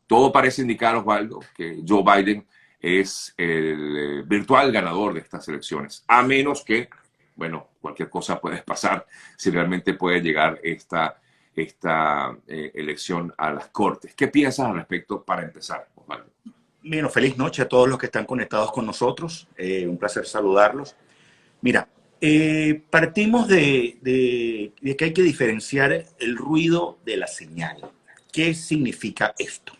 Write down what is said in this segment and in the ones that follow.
Todo parece indicar, Osvaldo, que Joe Biden es el virtual ganador de estas elecciones, a menos que, bueno, cualquier cosa puede pasar si realmente puede llegar esta elección a las Cortes. ¿Qué piensas al respecto para empezar, Osvaldo? Bueno, feliz noche a todos los que están conectados con nosotros. Un placer saludarlos. Mira, partimos de que hay que diferenciar el ruido de la señal. ¿Qué significa esto?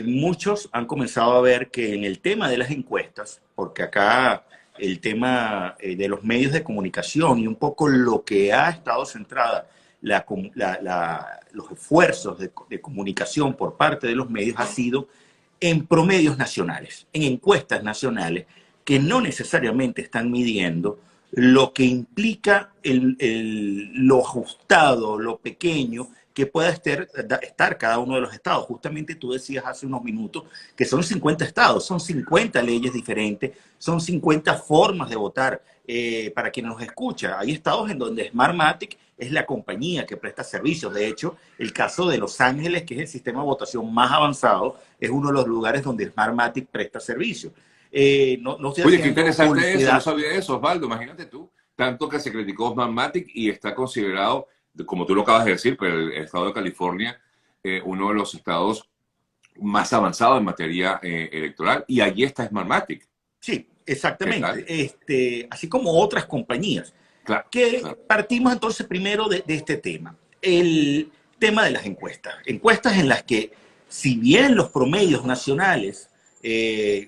Muchos han comenzado a ver que en el tema de las encuestas, porque acá el tema de los medios de comunicación y un poco lo que ha estado centrada los esfuerzos de comunicación por parte de los medios ha sido en promedios nacionales, en encuestas nacionales que no necesariamente están midiendo lo que implica lo ajustado, lo pequeño que pueda estar cada uno de los estados. Justamente tú decías hace unos minutos que son 50 estados, son 50 leyes diferentes, son 50 formas de votar. Para quien nos escucha, hay estados en donde Smartmatic es la compañía que presta servicios. De hecho, el caso de Los Ángeles, que es el sistema de votación más avanzado, es uno de los lugares donde Smartmatic presta servicios. No estoy Oye, qué haciendo interesante eso, no publicidad. sabía eso, Osvaldo, imagínate tú, tanto que se criticó Smartmatic y está considerado, como tú lo acabas de decir, pero el estado de California, uno de los estados más avanzados en materia electoral, y allí está Smartmatic. Sí, ¿Qué tal? exactamente. Así como otras compañías. Claro, Que claro. partimos entonces primero de este tema. El tema de las encuestas. Encuestas en las que, si bien los promedios nacionales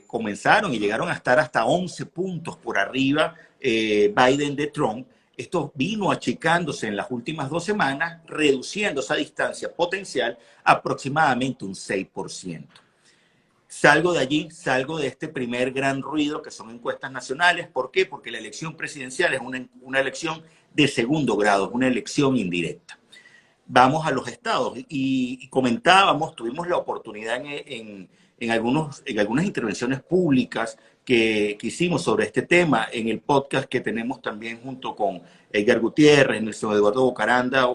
comenzaron y llegaron a estar hasta 11 puntos por arriba Biden de Trump, esto vino achicándose en las últimas 2 semanas, reduciendo esa distancia potencial aproximadamente un 6%. Salgo de allí, salgo de este primer gran ruido que son encuestas nacionales. ¿Por qué? Porque la elección presidencial es una elección de segundo grado, es una elección indirecta. Vamos a los estados y comentábamos, tuvimos la oportunidad en algunas intervenciones públicas que hicimos sobre este tema en el podcast que tenemos también junto con Edgar Gutiérrez, Nelson Eduardo Bocaranda,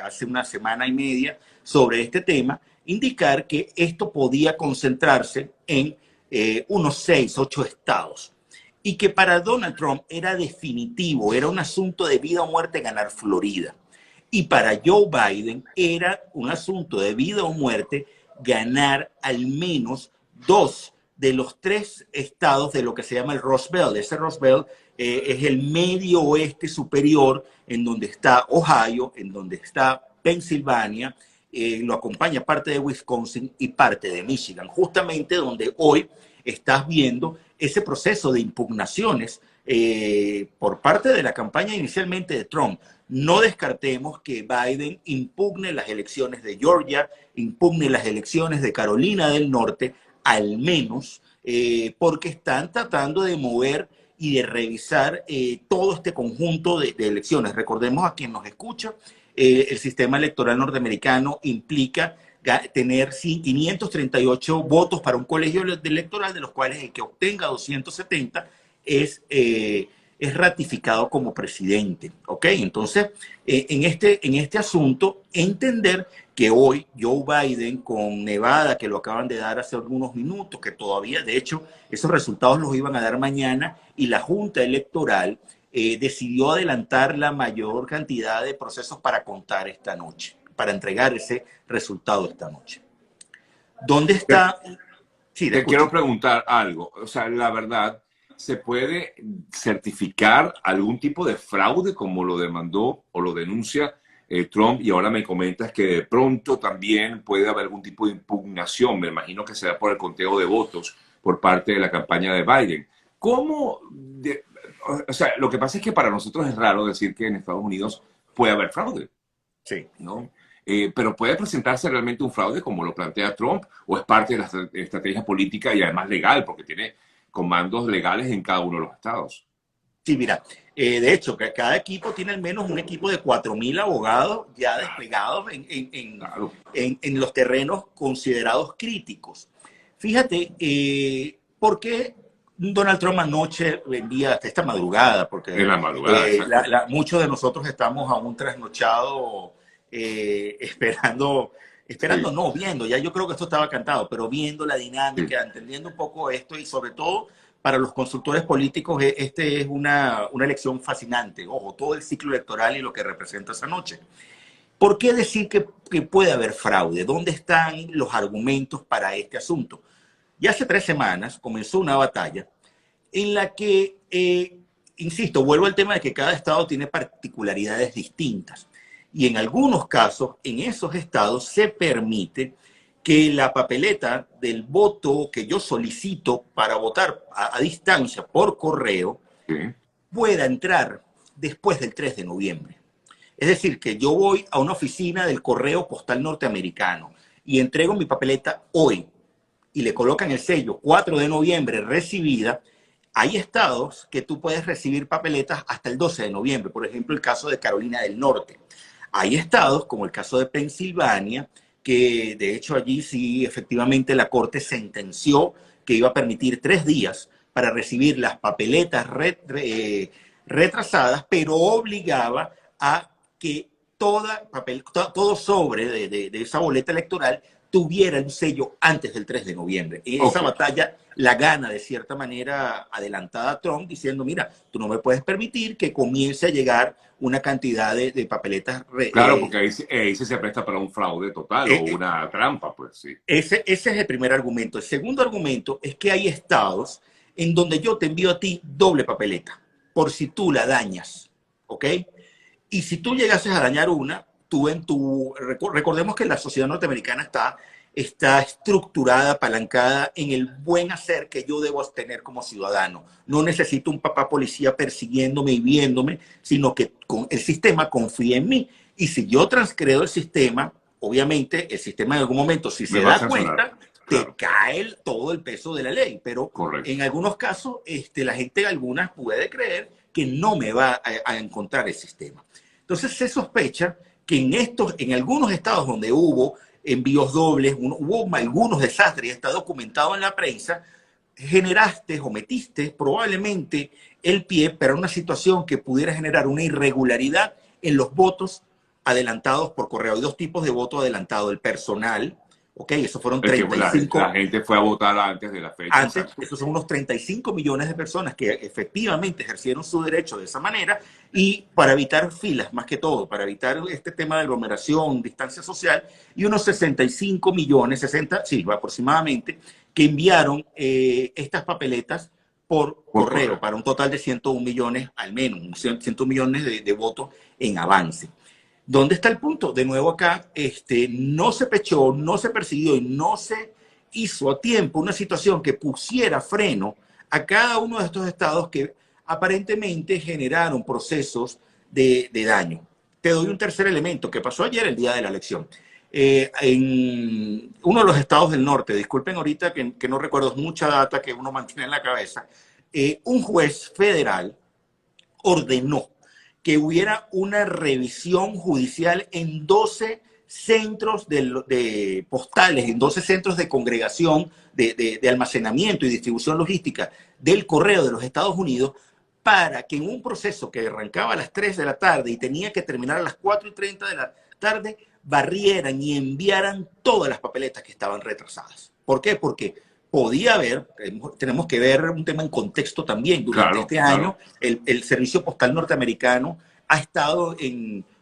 hace una semana y media sobre este tema, indicar que esto podía concentrarse en unos 6, 8 estados y que para Donald Trump era definitivo, era un asunto de vida o muerte ganar Florida. Y para Joe Biden era un asunto de vida o muerte ganar al menos 2 de los 3 estados de lo que se llama el Rust Belt. Ese Rust Belt es el medio oeste superior, en donde está Ohio, en donde está Pensilvania, lo acompaña parte de Wisconsin y parte de Michigan, justamente donde hoy estás viendo ese proceso de impugnaciones por parte de la campaña inicialmente de Trump. No descartemos que Biden impugne las elecciones de Georgia, impugne las elecciones de Carolina del Norte, al menos porque están tratando de mover y de revisar todo este conjunto de elecciones. Recordemos a quien nos escucha, el sistema electoral norteamericano implica tener 538 votos para un colegio electoral, de los cuales el que obtenga 270 es ratificado como presidente. ¿Ok? Entonces, en este asunto, entender que hoy Joe Biden con Nevada, que lo acaban de dar hace algunos minutos, que todavía, de hecho, esos resultados los iban a dar mañana, y la Junta Electoral decidió adelantar la mayor cantidad de procesos para contar esta noche, para entregar ese resultado esta noche. ¿Dónde está? Sí, te Te escucho. quiero preguntar algo. O sea, la verdad, ¿se puede certificar algún tipo de fraude como lo demandó o lo denuncia Trump? Y ahora me comentas que de pronto también puede haber algún tipo de impugnación. Me imagino que será por el conteo de votos por parte de la campaña de Biden. ¿Cómo? O sea, lo que pasa es que para nosotros es raro decir que en Estados Unidos puede haber fraude, Sí. ¿no? Pero puede presentarse realmente un fraude como lo plantea Trump, o es parte de la estrategia política y además legal, porque tiene comandos legales en cada uno de los estados. Sí, mira, de hecho, que cada equipo tiene al menos un equipo de 4.000 abogados ya desplegados Claro. en los terrenos considerados críticos. Fíjate, ¿por qué Donald Trump anoche envía hasta esta madrugada? En Porque la madrugada, exacto. muchos de nosotros estamos aún trasnochados esperando esperando Sí, no, viendo, ya yo creo que esto estaba cantado, pero viendo la sí. dinámica, entendiendo un poco esto y sobre todo para los consultores políticos, este es una elección fascinante. Ojo, todo el ciclo electoral y lo que representa esa noche. ¿Por qué decir que puede haber fraude? ¿Dónde están los argumentos para este asunto? Ya hace 3 semanas comenzó una batalla en la que, insisto, vuelvo al tema de que cada estado tiene particularidades distintas. Y en algunos casos, en esos estados se permite que la papeleta del voto que yo solicito para votar a distancia por correo Sí. pueda entrar después del 3 de noviembre. Es decir, que yo voy a una oficina del correo postal norteamericano y entrego mi papeleta hoy y le colocan el sello 4 de noviembre recibida. Hay estados que tú puedes recibir papeletas hasta el 12 de noviembre, por ejemplo, el caso de Carolina del Norte. Hay estados, como el caso de Pensilvania, que de hecho allí sí efectivamente la Corte sentenció que iba a permitir 3 días para recibir las papeletas retrasadas, pero obligaba a que todo sobre de esa boleta electoral tuviera un sello antes del 3 de noviembre. Y esa Ok. batalla la gana de cierta manera adelantada Trump diciendo, mira, tú no me puedes permitir que comience a llegar una cantidad de papeletas. Claro, porque ahí sí se presta para un fraude total o Eh, una trampa, pues sí. ese es el primer argumento. El segundo argumento es que hay estados en donde yo te envío a ti doble papeleta, por si tú la dañas, ¿ok? Y si tú llegases a dañar una, tú recordemos que la sociedad norteamericana está estructurada, apalancada en el buen hacer que yo debo tener como ciudadano. No necesito un papá policía persiguiéndome y viéndome, sino que el sistema confía en mí. Y si yo transgredo el sistema, obviamente el sistema en algún momento, si Me se va a da sancionar. cuenta, te Claro, cae todo el peso de la ley. Pero en correcto. algunos casos, la gente, algunas puede creer que no me va a encontrar el sistema. Entonces se sospecha que en algunos estados donde hubo envíos dobles, hubo algunos desastres, está documentado en la prensa, generaste o metiste probablemente el pie para una situación que pudiera generar una irregularidad en los votos adelantados por correo. Hay dos tipos de voto adelantado, el personal, ¿ok? Esos fueron Es que la 35. gente fue a votar antes de la fecha, Antes, exacto. esos son unos 35 millones de personas que efectivamente ejercieron su derecho de esa manera y para evitar filas, más que todo, para evitar este tema de aglomeración, distancia social, y unos 65 millones, 60, sí, aproximadamente, que enviaron estas papeletas por Por correo correo. para un total de 101 millones, al menos, 101 millones de votos en avance. ¿Dónde está el punto? De nuevo acá, no se pechó, no se persiguió y no se hizo a tiempo una situación que pusiera freno a cada uno de estos estados que aparentemente generaron procesos de daño. Te doy un tercer elemento que pasó ayer, el día de la elección. En uno de los estados del norte, disculpen ahorita que no recuerdo, es mucha data que uno mantiene en la cabeza, un juez federal ordenó que hubiera una revisión judicial en 12 centros postales, en 12 centros de congregación, de almacenamiento y distribución logística del correo de los Estados Unidos, para que en un proceso que arrancaba a las 3 de la tarde y tenía que terminar a las 4:30 de la tarde, barrieran y enviaran todas las papeletas que estaban retrasadas. ¿Por qué? Porque podía haber, tenemos que ver un tema en contexto también. Durante Claro, este año, claro. el Servicio Postal norteamericano ha estado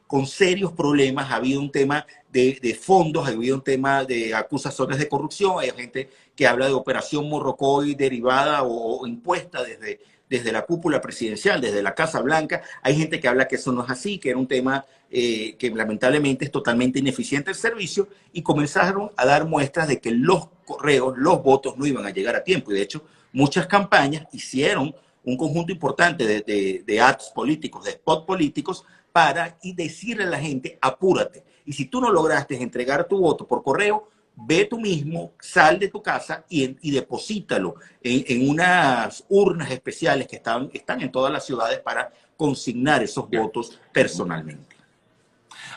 con serios problemas. Ha habido un tema de fondos, ha habido un tema de acusaciones de corrupción. Hay gente que habla de operación Morrocoy derivada o impuesta desde la cúpula presidencial, desde la Casa Blanca. Hay gente que habla que eso no es así, que era un tema que lamentablemente es totalmente ineficiente el servicio, y comenzaron a dar muestras de que los correos, los votos no iban a llegar a tiempo. Y de hecho, muchas campañas hicieron un conjunto importante de ads políticos, de spot políticos, para decirle a la gente, apúrate. Y si tú no lograste entregar tu voto por correo, ve tú mismo, sal de tu casa y deposítalo en unas urnas especiales que están en todas las ciudades para consignar esos Bien. votos personalmente.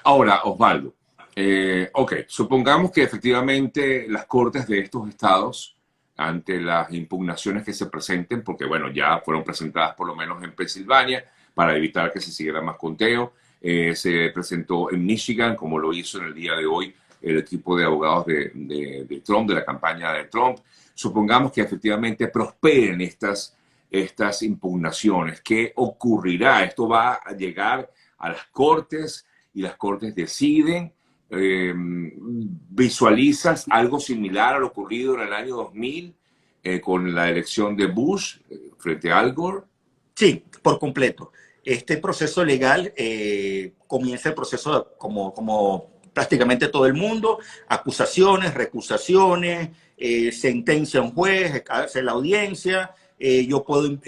Ahora, Osvaldo, ok, supongamos que efectivamente las cortes de estos estados, ante las impugnaciones que se presenten, porque bueno, ya fueron presentadas por lo menos en Pensilvania, para evitar que se siguiera más conteo, se presentó en Michigan, como lo hizo en el día de hoy el equipo de abogados de Trump, de la campaña de Trump. Supongamos que efectivamente prosperen estas impugnaciones. ¿Qué ocurrirá? Esto va a llegar a las cortes y las cortes deciden. ¿Visualizas algo similar a lo ocurrido en el año 2000 con la elección de Bush frente a Al Gore? Sí, por completo. Este proceso legal comienza el proceso como prácticamente todo el mundo, acusaciones, recusaciones, sentencia a un juez, hace la audiencia, yo puedo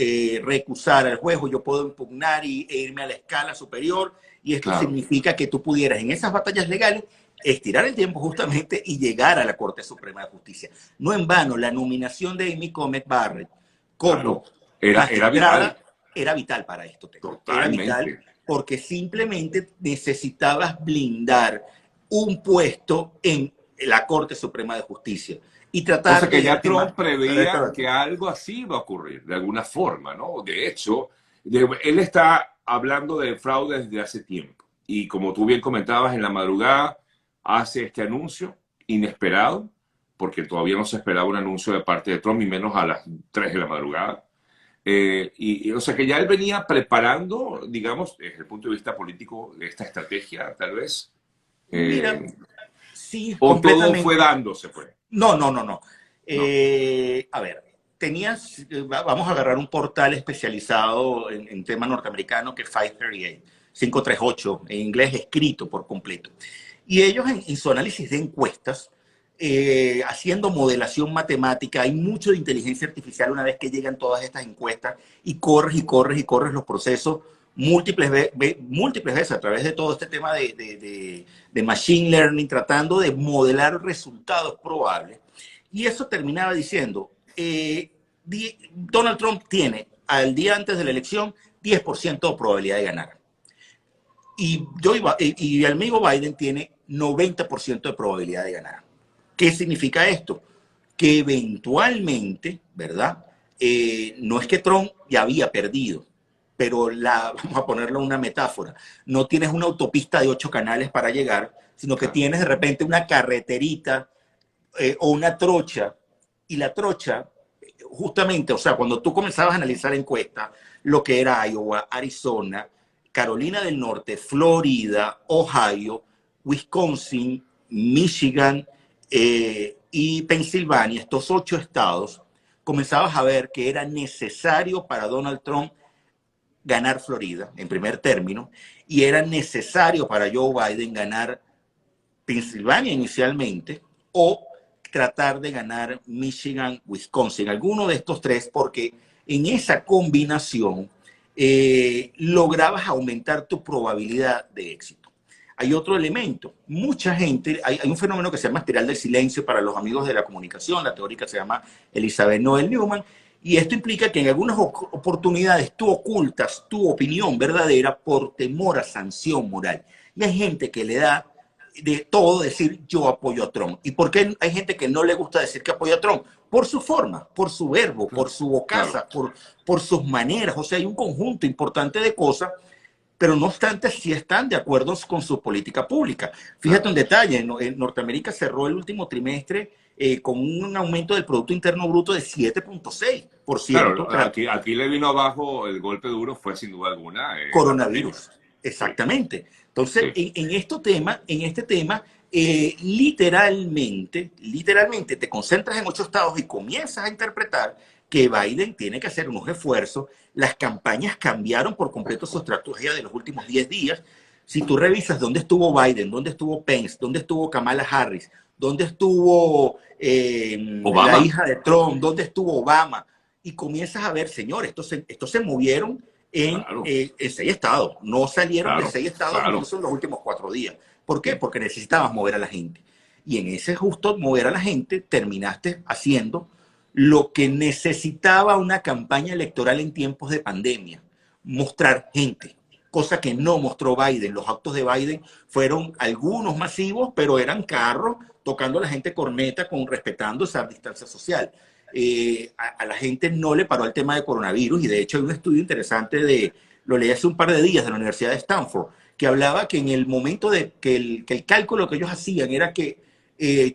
recusar al juez o yo puedo impugnar e irme a la escala superior, y esto Claro. significa que tú pudieras en esas batallas legales estirar el tiempo justamente y llegar a la Corte Suprema de Justicia. No en vano, la nominación de Amy Coney Barrett como Claro. Era magistrada vital. era vital para esto. Era vital Totalmente. porque simplemente necesitabas blindar un puesto en la Corte Suprema de Justicia y O sea tratar que de ya Trump tema. preveía que algo así iba a ocurrir, de alguna forma, ¿no? De hecho, él está hablando de fraude desde hace tiempo. Y como tú bien comentabas, en la madrugada hace este anuncio inesperado, porque todavía no se esperaba un anuncio de parte de Trump, y menos a las 3 de la madrugada. O sea que ya él venía preparando, digamos, desde el punto de vista político, esta estrategia, tal vez. Mira, Eh, sí, o todo fue completamente. dándose, pues. No, no, no, no. No. A ver, vamos a agarrar un portal especializado en tema norteamericano que es 538, en inglés escrito por completo. Y ellos en su análisis de encuestas, haciendo modelación matemática, hay mucho de inteligencia artificial una vez que llegan todas estas encuestas y corres y corres y corres los procesos múltiples veces a través de todo este tema de machine learning, tratando de modelar resultados probables. Y eso terminaba diciendo, Donald Trump tiene al día antes de la elección 10% de probabilidad de ganar. Y el amigo Biden tiene 90% de probabilidad de ganar. ¿Qué significa esto? Que eventualmente, ¿verdad? No es que Trump ya había perdido, pero vamos a ponerlo en una metáfora, no tienes una autopista de 8 canales para llegar, sino que Claro. tienes de repente una carreterita o una trocha, y la trocha, justamente, o sea, cuando tú comenzabas a analizar encuestas, lo que era Iowa, Arizona, Carolina del Norte, Florida, Ohio, Wisconsin, Michigan y Pensilvania, estos 8 estados, comenzabas a ver que era necesario para Donald Trump ganar Florida en primer término y era necesario para Joe Biden ganar Pensilvania inicialmente o tratar de ganar Michigan, Wisconsin, alguno de estos tres, porque en esa combinación lograbas aumentar tu probabilidad de éxito. Hay otro elemento. Mucha gente, hay un fenómeno que se llama espiral del silencio para los amigos de la comunicación, la teórica se llama Elizabeth Noel Newman, y esto implica que en algunas oportunidades tú ocultas tu opinión verdadera por temor a sanción moral. Y hay gente que le da de todo decir yo apoyo a Trump. ¿Y por qué hay gente que no le gusta decir que apoya a Trump? Por su forma, por su verbo, por su bocaza, Claro. por sus maneras. O sea, hay un conjunto importante de cosas, pero no obstante, sí están de acuerdo con su política pública. Fíjate Claro. un detalle, en Norteamérica cerró el último trimestre con un aumento del Producto Interno Bruto de 7.6%, Claro, aquí le vino abajo el golpe duro, fue sin duda alguna la pandemia. coronavirus. Sí, Exactamente. Entonces, sí. en este tema, literalmente te concentras en 8 estados y comienzas a interpretar que Biden tiene que hacer unos esfuerzos. Las campañas cambiaron por completo su estrategia de los últimos 10 días. Si tú revisas dónde estuvo Biden, dónde estuvo Pence, dónde estuvo Kamala Harris, dónde estuvo la Obama. hija de Trump, dónde estuvo Obama, y comienzas a ver, señores, estos se movieron Claro, en 6 estados. No salieron de claro, 6 estados claro. incluso en los últimos 4 días. ¿Por qué? Sí. Porque necesitabas mover a la gente. Y en ese justo mover a la gente terminaste haciendo lo que necesitaba una campaña electoral en tiempos de pandemia, mostrar gente, cosa que no mostró Biden. Los actos de Biden fueron algunos masivos, pero eran carros tocando a la gente corneta respetando esa distancia social. A la gente no le paró el tema de coronavirus y de hecho hay un estudio interesante lo leí hace un par de días de la Universidad de Stanford, que hablaba que en el momento de que el cálculo que ellos hacían era que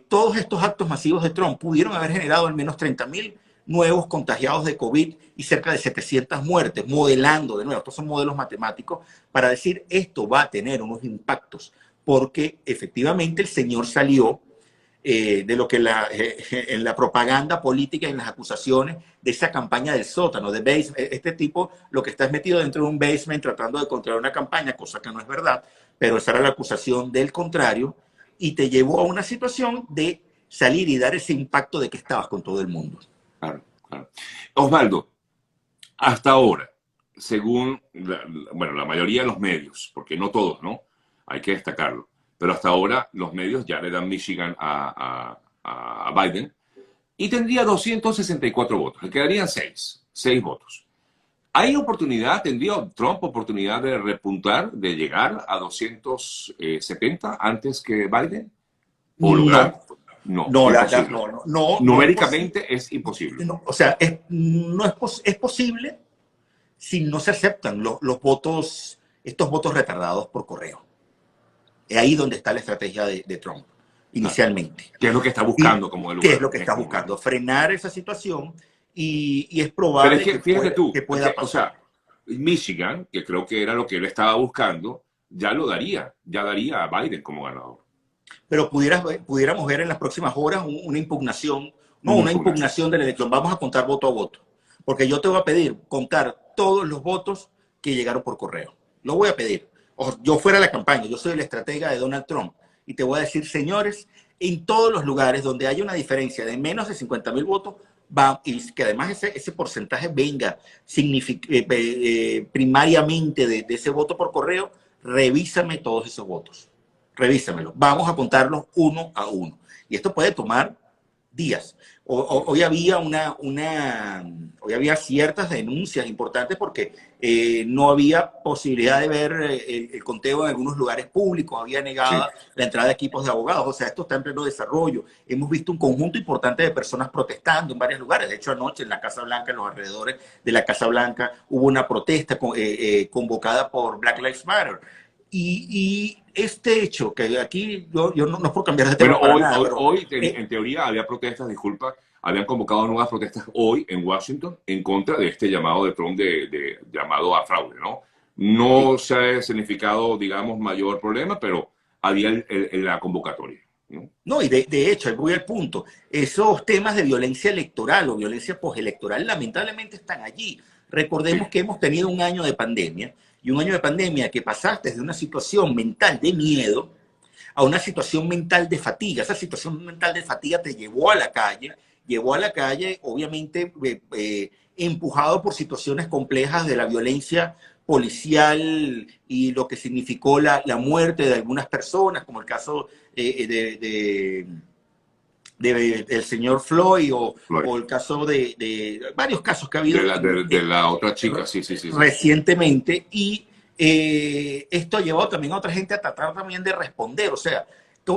todos estos actos masivos de Trump pudieron haber generado al menos 30.000 nuevos contagiados de COVID y cerca de 700 muertes, modelando de nuevo, estos son modelos matemáticos, para decir esto va a tener unos impactos, porque efectivamente el señor salió de lo que en la propaganda política, en las acusaciones de esa campaña del sótano, de basement. Este tipo lo que está es metido dentro de un basement tratando de controlar una campaña, cosa que no es verdad, pero esa era la acusación del contrario, y te llevó a una situación de salir y dar ese impacto de que estabas con todo el mundo. Claro, claro. Osvaldo, hasta ahora, según bueno, la mayoría de los medios, porque no todos, ¿no? Hay que destacarlo, pero hasta ahora los medios ya le dan Michigan a Biden y tendría 264 votos, le quedarían 6 votos. ¿Hay oportunidad, tendría Trump oportunidad de repuntar, de llegar a 270 antes que Biden? ¿O lograr? No, No, imposible. no Numéricamente es imposible. No, o sea, no es posible si no se aceptan los votos, estos votos retardados por correo. Es ahí donde está la estrategia de Trump, inicialmente. ¿Qué es lo que está buscando como el lugar? ¿Qué es lo que está buscando? Frenar esa situación y es Pero probable es que, fíjate tú, que pueda pasar. o sea, Michigan, que creo que era lo que él estaba buscando, ya lo daría, ya daría a Biden como ganador. Pero pudiéramos ver en las próximas horas una impugnación, no, una impugnación de la elección. Vamos a contar voto a voto. Porque yo te voy a pedir contar todos los votos que llegaron por correo. Lo voy a pedir. O yo fuera la campaña, yo soy el estratega de Donald Trump. Y te voy a decir, señores, en todos los lugares donde haya una diferencia de menos de 50.000 votos, y que además ese porcentaje venga primariamente de ese voto por correo, revísame todos esos votos. Revísamelo. Vamos a contarlos uno a uno. Y esto puede tomar días. Hoy había hoy había ciertas denuncias importantes porque no había posibilidad de ver el conteo en algunos lugares públicos, había negado la entrada de equipos de abogados, o sea, esto está en pleno desarrollo. Hemos visto un conjunto importante de personas protestando en varios lugares. De hecho, anoche en la Casa Blanca, en los alrededores de la Casa Blanca, hubo una protesta convocada por Black Lives Matter. Y este hecho, que aquí yo no es por cambiar de tema bueno, para nada, hoy en teoría había protestas, disculpa, habían convocado nuevas protestas hoy en Washington en contra de este llamado de Trump de llamado a fraude, ¿no? No se ha significado, digamos, mayor problema, pero había la convocatoria, ¿no? No, y de hecho, ahí voy al punto. Esos temas de violencia electoral o violencia postelectoral lamentablemente están allí. Recordemos que hemos tenido un año de pandemia, y un año de pandemia que pasaste de una situación mental de miedo a una situación mental de fatiga. Esa situación mental de fatiga te llevó a la calle, obviamente empujado por situaciones complejas de la violencia policial y lo que significó la muerte de algunas personas, como el caso del señor Floyd o el caso de varios casos que ha habido de la otra chica, sí. recientemente, y esto ha llevado también a otra gente a tratar también de responder. O sea,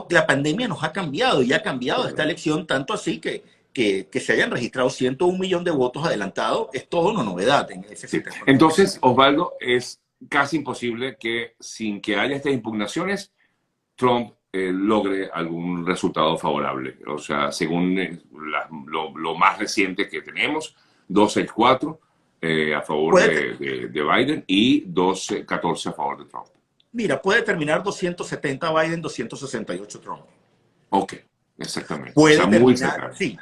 la pandemia nos ha cambiado y ha cambiado esta elección, tanto así que se hayan registrado 101 millones de votos adelantados es toda una novedad en ese sistema. Entonces, Osvaldo, es casi imposible que sin que haya estas impugnaciones, Trump logre algún resultado favorable. O sea, según lo más reciente que tenemos, 264 a favor de Biden y 214 a favor de Trump. Mira, puede terminar 270 Biden, 268 Trump. Ok, exactamente. Puede o sea, muy cercano. Sí,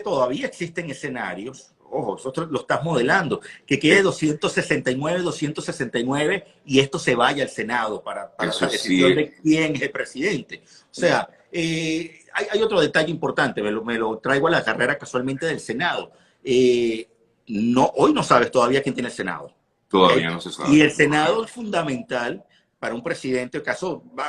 todavía existen escenarios. Ojo, nosotros lo estás modelando, que quede 269 y esto se vaya al Senado para la decisión de quién es el presidente. O sea, hay otro detalle importante, me lo traigo a la carrera casualmente del Senado. Hoy no sabes todavía quién tiene el Senado. Todavía no se sabe. Y el Senado es fundamental para un presidente.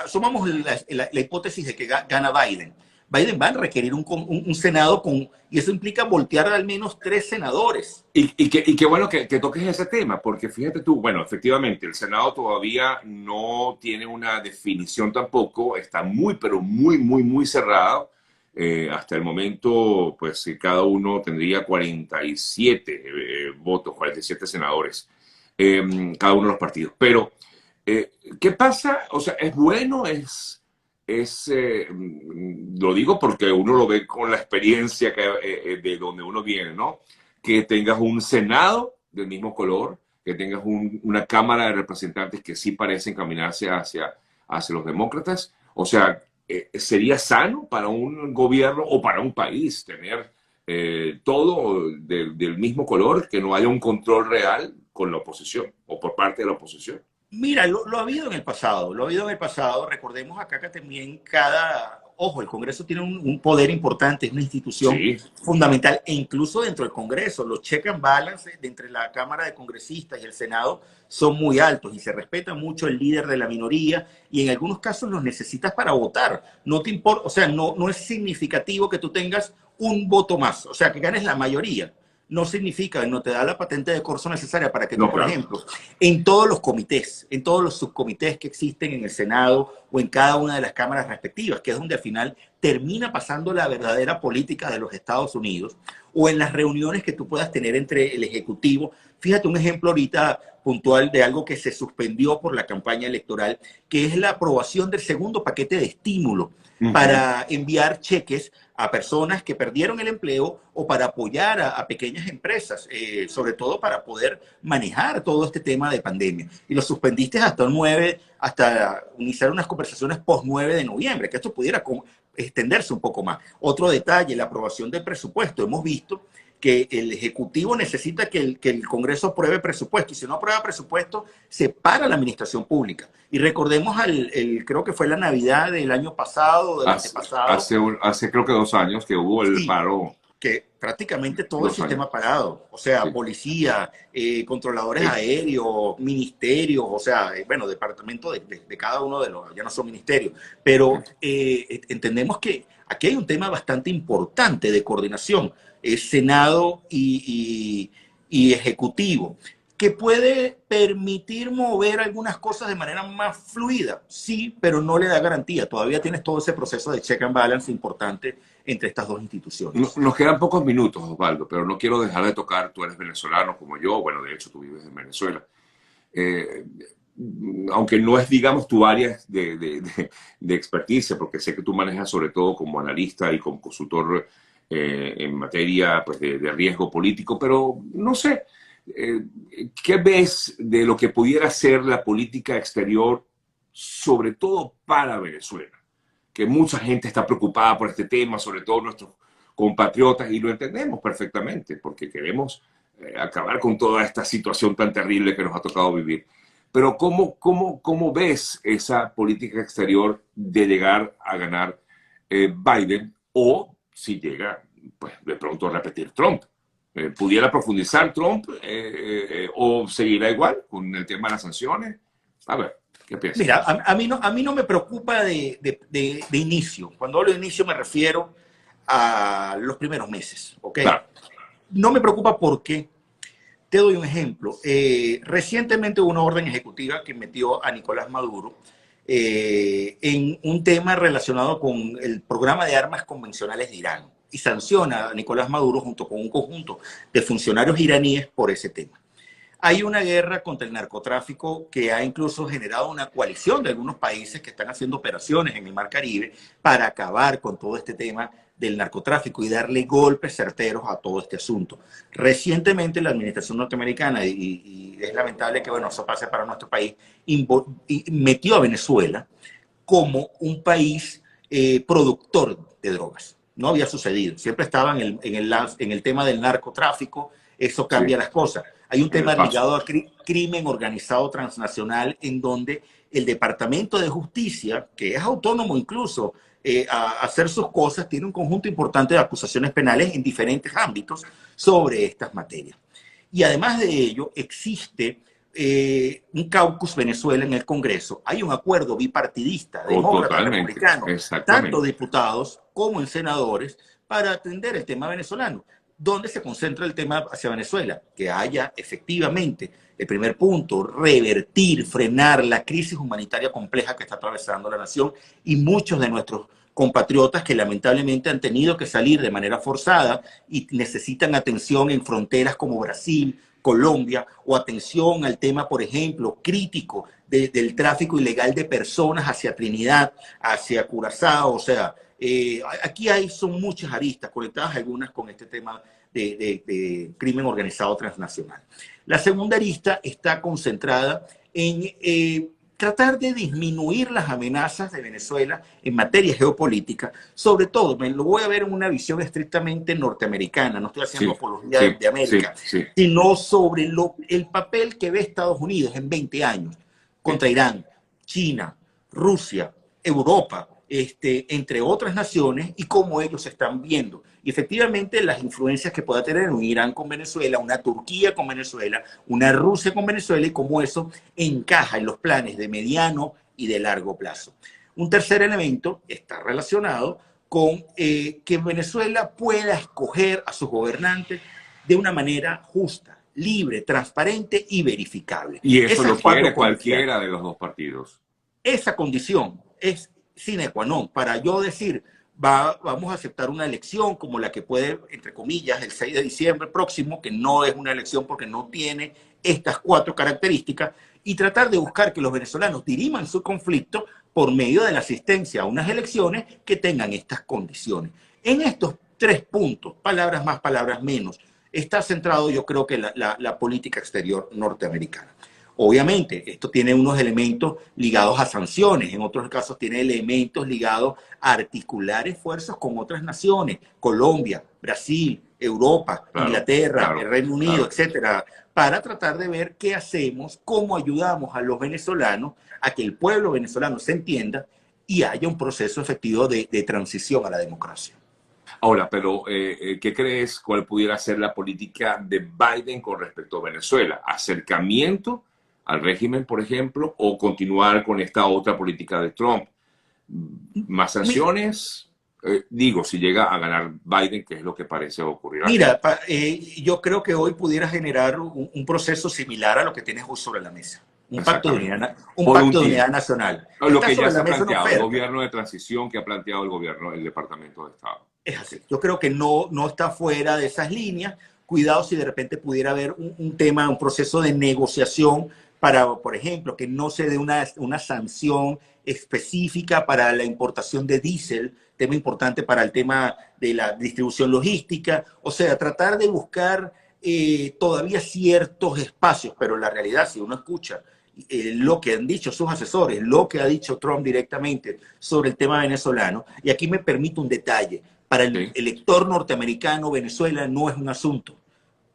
Sumamos la hipótesis de que gana Biden. Biden va a requerir un Senado y eso implica voltear al menos 3 senadores. Y qué bueno que toques ese tema, porque fíjate tú, bueno, efectivamente, el Senado todavía no tiene una definición tampoco, está pero muy cerrado. Hasta el momento, pues cada uno tendría 47 votos, 47 senadores, cada uno de los partidos. Pero, ¿qué pasa? O sea, ¿es bueno? lo digo porque uno lo ve con la experiencia de donde uno viene, ¿no? Que tengas un Senado del mismo color, que tengas una Cámara de Representantes que sí parece encaminarse hacia los demócratas. O sea, ¿sería sano para un gobierno o para un país tener todo del mismo color, que no haya un control real con la oposición o por parte de la oposición? Mira, lo ha habido en el pasado, lo ha habido en el pasado. Recordemos acá que también ojo, el Congreso tiene un poder importante, es una institución Sí, fundamental, e incluso dentro del Congreso, los check and balance de entre la Cámara de Congresistas y el Senado son muy altos y se respeta mucho el líder de la minoría y en algunos casos los necesitas para votar. No te importa, o sea, no es significativo que tú tengas un voto más, o sea, que ganes la mayoría. No significa, no te da la patente de corso necesaria para que tú, no, por claro. ejemplo, en todos los comités, en todos los subcomités que existen en el Senado o en cada una de las cámaras respectivas, que es donde al final termina pasando la verdadera política de los Estados Unidos, o en las reuniones que tú puedas tener entre el Ejecutivo. Fíjate un ejemplo ahorita puntual de algo que se suspendió por la campaña electoral, que es la aprobación del segundo paquete de estímulo para enviar cheques a personas que perdieron el empleo o para apoyar a pequeñas empresas, sobre todo para poder manejar todo este tema de pandemia. Y lo suspendiste hasta iniciar unas conversaciones post 9 de noviembre, que esto pudiera extenderse un poco más. Otro detalle, la aprobación del presupuesto. Hemos visto que el Ejecutivo necesita que el Congreso apruebe presupuesto, y si no aprueba presupuesto, se para la administración pública. Y recordemos, creo que fue la Navidad del año pasado, del antepasado, Hace creo que 2 años que hubo el sí, paro. que prácticamente todo el 2 años. sistema parado, o sea, Sí, policía, controladores sí. aéreos, ministerios, o sea, bueno, departamento de cada uno de los, ya no son ministerios, pero entendemos que aquí hay un tema bastante importante de coordinación, Senado y Ejecutivo, que puede permitir mover algunas cosas de manera más fluida, sí, pero no le da garantía. Todavía tienes todo ese proceso de check and balance importante entre estas dos instituciones. Nos quedan pocos minutos, Osvaldo, pero no quiero dejar de tocar. Tú eres venezolano como yo, bueno, de hecho tú vives en Venezuela. Eh, Aunque no es, digamos, tu área de experticia, porque sé que tú manejas sobre todo como analista y como consultor en materia pues, de riesgo político, pero no sé, eh, ¿qué ves de lo que pudiera ser la política exterior, sobre todo para Venezuela? Que mucha gente está preocupada por este tema, sobre todo nuestros compatriotas, y lo entendemos perfectamente, porque queremos acabar con toda esta situación tan terrible que nos ha tocado vivir. Pero ¿cómo ves esa política exterior de llegar a ganar Biden o si llega pues, de pronto a repetir Trump? ¿Pudiera profundizar Trump o seguirá igual con el tema de las sanciones? A ver, ¿qué Mira, piensas? a mí no me preocupa de inicio. Cuando hablo de inicio me refiero a los primeros meses, ¿ok? Claro, No me preocupa porque, te doy un ejemplo. Recientemente hubo una orden ejecutiva que metió a Nicolás Maduro en un tema relacionado con el programa de armas convencionales de Irán y sanciona a Nicolás Maduro junto con un conjunto de funcionarios iraníes por ese tema. Hay una guerra contra el narcotráfico que ha incluso generado una coalición de algunos países que están haciendo operaciones en el Mar Caribe para acabar con todo este tema del narcotráfico y darle golpes certeros a todo este asunto. Recientemente la administración norteamericana, y es lamentable que bueno, eso pase para nuestro país, metió a Venezuela como un país productor de drogas. No había sucedido. Siempre estaba en el tema del narcotráfico. Eso sí, cambia las cosas. Hay un en el tema paso. ligado a crimen organizado transnacional en donde el Departamento de Justicia, que es autónomo incluso a hacer sus cosas, tiene un conjunto importante de acusaciones penales en diferentes ámbitos sobre estas materias. Y además de ello, existe un caucus Venezuela en el Congreso. Hay un acuerdo bipartidista, Oh, demócratas, totalmente, republicanos, tanto exactamente. diputados como en senadores, para atender el tema venezolano. ¿Dónde se concentra el tema hacia Venezuela? Que haya efectivamente, el primer punto, revertir, frenar la crisis humanitaria compleja que está atravesando la nación y muchos de nuestros compatriotas que lamentablemente han tenido que salir de manera forzada y necesitan atención en fronteras como Brasil, Colombia, o atención al tema, por ejemplo, crítico del tráfico ilegal de personas hacia Trinidad, hacia Curazao. O sea, aquí son muchas aristas conectadas, algunas con este tema de crimen organizado transnacional. La segunda arista está concentrada en tratar de disminuir las amenazas de Venezuela en materia geopolítica, sobre todo, me lo voy a ver en una visión estrictamente norteamericana, no estoy haciendo apología de América, sino sobre el papel que ve Estados Unidos en 20 años contra Irán, China, Rusia, Europa, entre otras naciones, y cómo ellos se están viendo. Y efectivamente las influencias que pueda tener un Irán con Venezuela, una Turquía con Venezuela, una Rusia con Venezuela, y cómo eso encaja en los planes de mediano y de largo plazo. Un tercer elemento está relacionado con que Venezuela pueda escoger a sus gobernantes de una manera justa, libre, transparente y verificable. Y eso lo quiere cualquiera de los dos partidos. Esa condición es sine qua non para yo decir, vamos a aceptar una elección como la que puede, entre comillas, el 6 de diciembre próximo, que no es una elección porque no tiene estas 4 características, y tratar de buscar que los venezolanos diriman su conflicto por medio de la asistencia a unas elecciones que tengan estas condiciones. En estos 3 puntos, palabras más, palabras menos, está centrado, yo creo, que la política exterior norteamericana. Obviamente, esto tiene unos elementos ligados a sanciones, en otros casos tiene elementos ligados a articular esfuerzos con otras naciones, Colombia, Brasil, Europa, Inglaterra, el Reino Unido, etcétera, para tratar de ver qué hacemos, cómo ayudamos a los venezolanos a que el pueblo venezolano se entienda y haya un proceso efectivo de transición a la democracia. Ahora, pero ¿qué crees cuál pudiera ser la política de Biden con respecto a Venezuela? ¿Acercamiento al régimen, por ejemplo, o continuar con esta otra política de Trump? ¿Más sanciones? Digo, si llega a ganar Biden, que es lo que parece ocurrir. Mira, yo creo que hoy pudiera generar un proceso similar a lo que tienes hoy sobre la mesa. Un pacto de unidad nacional. Lo que ya se ha planteado el gobierno de transición, que ha planteado el Departamento de Estado. Es así. Yo creo que no está fuera de esas líneas. Cuidado si de repente pudiera haber un tema, un proceso de negociación para, por ejemplo, que no se dé una sanción específica para la importación de diésel, tema importante para el tema de la distribución logística. O sea, tratar de buscar todavía ciertos espacios, pero la realidad, si uno escucha lo que han dicho sus asesores, lo que ha dicho Trump directamente sobre el tema venezolano, y aquí me permito un detalle, para el elector norteamericano, Venezuela no es un asunto.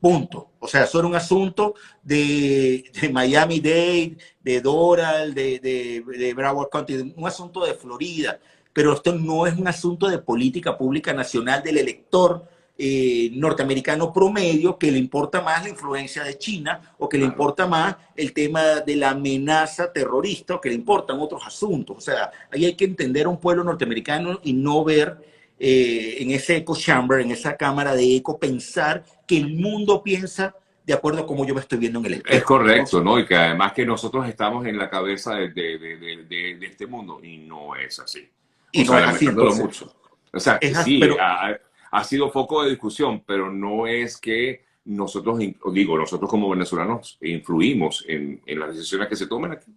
Punto. O sea, eso era un asunto de Miami-Dade, de Doral, de Broward County, un asunto de Florida. Pero esto no es un asunto de política pública nacional del elector norteamericano promedio, que le importa más la influencia de China, o que le importa más el tema de la amenaza terrorista, o que le importan otros asuntos. O sea, ahí hay que entender a un pueblo norteamericano y no ver en ese echo chamber, en esa cámara de eco, pensar que el mundo piensa de acuerdo a cómo yo me estoy viendo en el espejo. Es correcto, ¿no? Y que además que nosotros estamos en la cabeza de este mundo, y no es así. Y no es así, entonces. Mucho. O sea, sí, pero ha sido foco de discusión, pero no es que nosotros como venezolanos influimos en las decisiones que se toman aquí.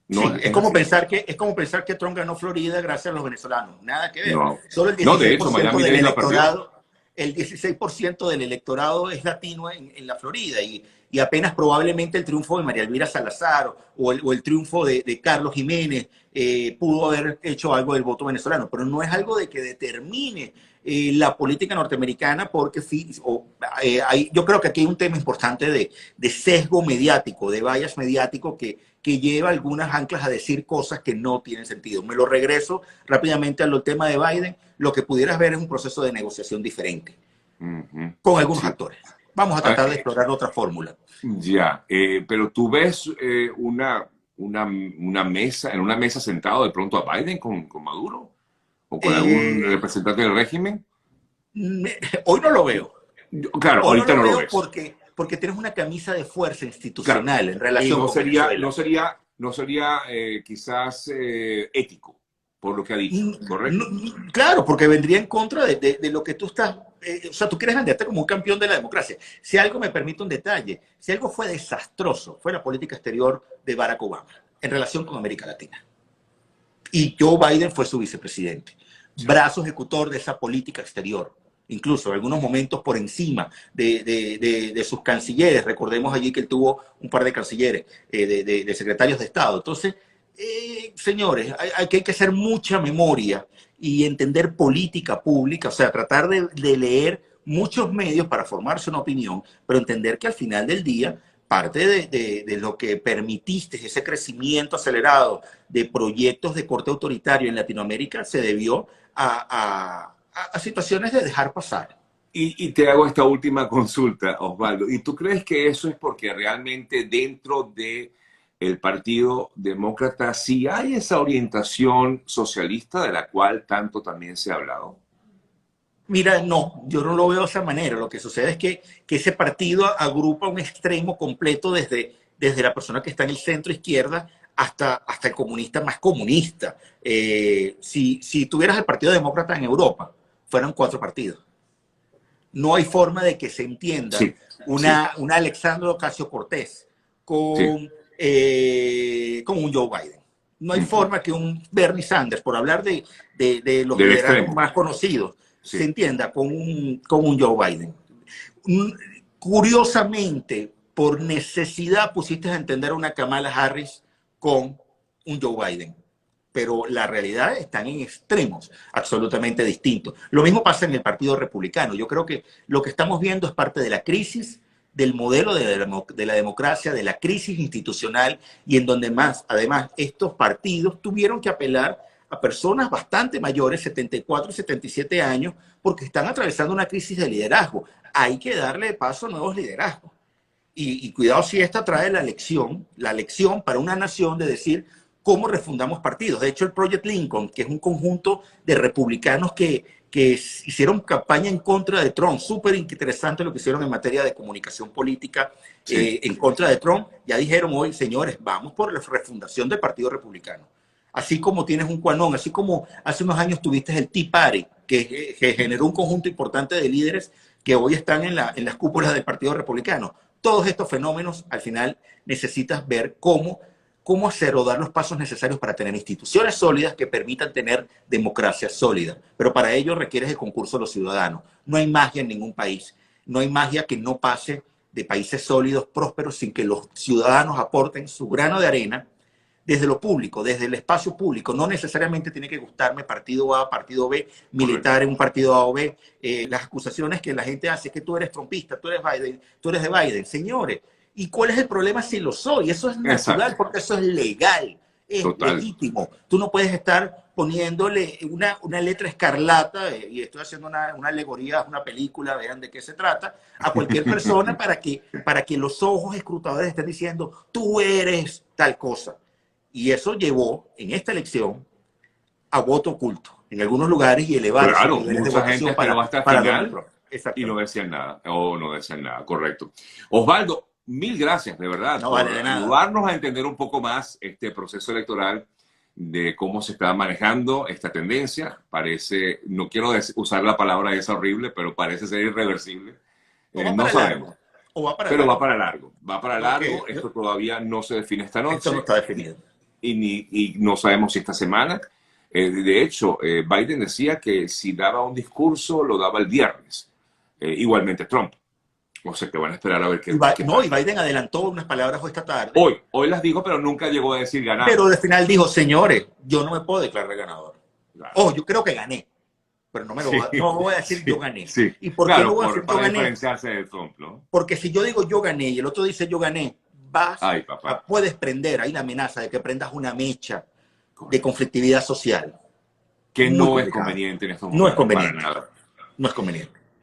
No, sí, es como pensar que Trump ganó Florida gracias a los venezolanos. Nada que ver. No. Solo el 16% de hecho, del electorado, el 16% del electorado es latino en la Florida, y apenas probablemente el triunfo de María Elvira Salazar o el triunfo de Carlos Jiménez pudo haber hecho algo del voto venezolano, pero no es algo de que determine la política norteamericana, porque yo creo que aquí hay un tema importante de sesgo mediático, de bias mediático que lleva algunas anclas a decir cosas que no tienen sentido. Me lo regreso rápidamente al tema de Biden. Lo que pudieras ver es un proceso de negociación diferente con algunos actores. Vamos a tratar de explorar otra fórmula. Ya, pero tú ves una mesa, en una mesa sentado de pronto a Biden con Maduro o con algún representante del régimen. Hoy no lo veo. Claro, hoy ahorita no lo ves. Porque tienes una camisa de fuerza institucional, claro, en relación con Venezuela. No sería quizás ético por lo que ha dicho, ¿correcto? Claro, porque vendría en contra de lo que tú estás... o sea, tú quieres venderte como un campeón de la democracia. Si algo me permite un detalle, si algo fue desastroso, fue la política exterior de Barack Obama en relación con América Latina. Y Joe Biden fue su vicepresidente, brazo ejecutor de esa política exterior, incluso en algunos momentos por encima de sus cancilleres. Recordemos allí que él tuvo un par de cancilleres, de secretarios de Estado. Entonces, señores, hay que hacer mucha memoria y entender política pública, o sea, tratar de leer muchos medios para formarse una opinión, pero entender que al final del día parte de lo que permitiste, ese crecimiento acelerado de proyectos de corte autoritario en Latinoamérica, se debió a situaciones de dejar pasar. Y te hago esta última consulta, Osvaldo. ¿Y tú crees que eso es porque realmente dentro de el Partido Demócrata sí hay esa orientación socialista de la cual tanto también se ha hablado? Mira, no, yo no lo veo de esa manera. Lo que sucede es que ese partido agrupa un extremo completo desde la persona que está en el centro izquierda hasta el comunista más comunista. Si tuvieras el Partido Demócrata en Europa, fueran 4 partidos. No hay forma de que se entienda Sí, una Alexandria Ocasio-Cortez con, con un Joe Biden. No hay forma que un Bernie Sanders, por hablar de los del liderazgos extremo. más conocidos, Sí. se entienda con un Joe Biden. Curiosamente, por necesidad pusiste a entender a una Kamala Harris con un Joe Biden. Pero la realidad están en extremos absolutamente distintos. Lo mismo pasa en el Partido Republicano. Yo creo que lo que estamos viendo es parte de la crisis del modelo de la democracia, de la crisis institucional, y en donde más, además, estos partidos tuvieron que apelar a personas bastante mayores, 74 y 77 años, porque están atravesando una crisis de liderazgo. Hay que darle paso a nuevos liderazgos. Y cuidado si esta trae la lección para una nación de decir cómo refundamos partidos. De hecho, el Project Lincoln, que es un conjunto de republicanos que hicieron campaña en contra de Trump, súper interesante lo que hicieron en materia de comunicación política, Sí. en contra de Trump, ya dijeron hoy, señores, vamos por la refundación del Partido Republicano. Así como tienes un QAnon, así como hace unos años tuviste el Tea Party, que generó un conjunto importante de líderes que hoy están en las cúpulas del Partido Republicano. Todos estos fenómenos, al final, necesitas ver cómo hacer o dar los pasos necesarios para tener instituciones sólidas que permitan tener democracia sólida. Pero para ello requieres el concurso de los ciudadanos. No hay magia en ningún país. No hay magia que no pase de países sólidos, prósperos, sin que los ciudadanos aporten su grano de arena desde lo público, desde el espacio público. No necesariamente tiene que gustarme partido A, partido B, militar en un partido A o B. Las acusaciones que la gente hace es que tú eres trumpista, tú eres Biden, tú eres de Biden. Señores, ¿y cuál es el problema si lo soy? Eso es natural. Exacto. Porque eso es legal, es Total. legítimo. Tú no puedes estar poniéndole una letra escarlata, y estoy haciendo una alegoría, una película, vean de qué se trata, a cualquier persona para que los ojos escrutadores estén diciendo, tú eres tal cosa. Y eso llevó en esta elección a voto oculto en algunos lugares y elevar Claro, niveles de mucha votación gente esperó hasta el para final Donald Trump. y no decían nada, o no decían nada, correcto. Osvaldo, mil gracias, de verdad, No por vale de nada. ayudarnos a entender un poco más este proceso electoral, de cómo se está manejando esta tendencia. Parece, no quiero usar la palabra esa horrible, pero parece ser irreversible. No sabemos. Pero va para largo, va para largo. Esto todavía no se define esta noche. Esto no está definido. Y no sabemos si esta semana. De hecho, Biden decía que si daba un discurso, lo daba el viernes. Igualmente Trump. O sea que van a esperar a ver qué pasa. Y Biden adelantó unas palabras esta tarde. Hoy las dijo, pero nunca llegó a decir ganar. Pero al final dijo, señores, yo no me puedo declarar ganador. Claro. Yo creo que gané. Pero no voy a decir yo gané. Sí. ¿Y por qué no voy a decir yo para gané? diferenciarse de Trump, ¿no? Porque si yo digo yo gané y el otro dice yo gané, puedes prender, hay la amenaza de que prendas una mecha de conflictividad social. Que no es conveniente en estos momentos. No es conveniente. Para nada. No es conveniente.